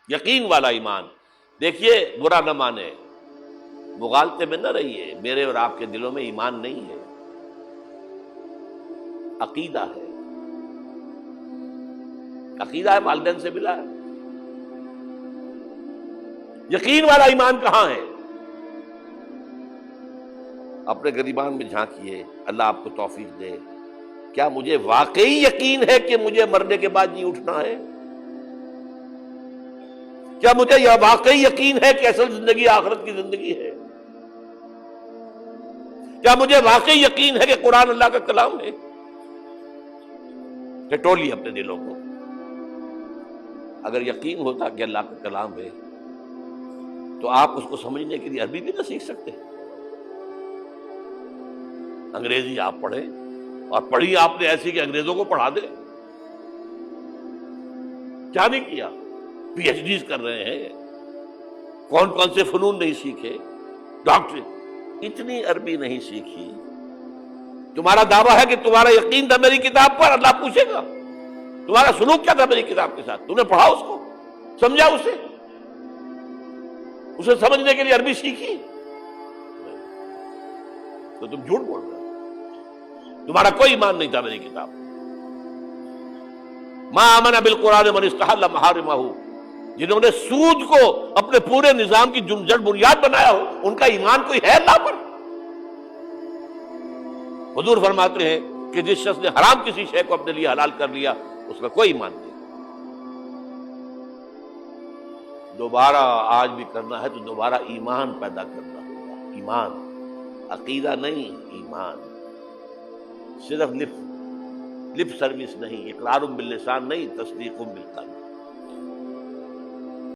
یقین والا ایمان. دیکھیے برا نہ مانے، مغالطے میں نہ رہیے، میرے اور آپ کے دلوں میں ایمان نہیں ہے، عقیدہ ہے. عقیدہ ہے، والدین سے ملا ہے. یقین والا ایمان کہاں ہے؟ اپنے گریبان میں جھانکیے، اللہ آپ کو توفیق دے. کیا مجھے واقعی یقین ہے کہ مجھے مرنے کے بعد جی اٹھنا ہے؟ کیا مجھے یہ واقعی یقین ہے کہ اصل زندگی آخرت کی زندگی ہے؟ کیا مجھے واقعی یقین ہے کہ قرآن اللہ کا کلام ہے؟ ٹٹولیے اپنے دلوں کو. اگر یقین ہوتا کہ اللہ کا کلام ہے تو آپ اس کو سمجھنے کے لیے عربی بھی نہ سیکھ سکتے. انگریزی آپ پڑھیں، اور پڑھی آپ نے ایسی کہ انگریزوں کو پڑھا دے. کیا نہیں کیا؟ پی ایچ ڈیز کر رہے ہیں، کون کون سے فنون نہیں سیکھے، ڈاکٹر. اتنی عربی نہیں سیکھی. تمہارا دعویٰ ہے کہ تمہارا یقین تھا میری کتاب پر، اللہ پوچھے گا تمہارا سلوک کیا تھا میری کتاب کے ساتھ. تم نے پڑھا اس کو، سمجھا اسے سمجھنے کے لیے عربی سیکھی؟ تو تم جھوٹ بول رہے ہو. تمہارا کوئی ایمان نہیں تھا میری کتاب. ما آمن بالقرآن من استحل محارمہ، جنہوں نے سود کو اپنے پورے نظام کی جڑ بنیاد بنایا ہو، ان کا ایمان کوئی ہے اللہ پر؟ حضور فرماتے ہیں کہ جس شخص نے حرام کسی شے کو اپنے لیے حلال کر لیا اس کا کوئی ایمان نہیں. دوبارہ آج بھی کرنا ہے تو دوبارہ ایمان پیدا کرنا ہوگا. ایمان، عقیدہ نہیں، ایمان. صرف لپ سروس نہیں، اقرار باللسان نہیں، تصدیق بالقلب.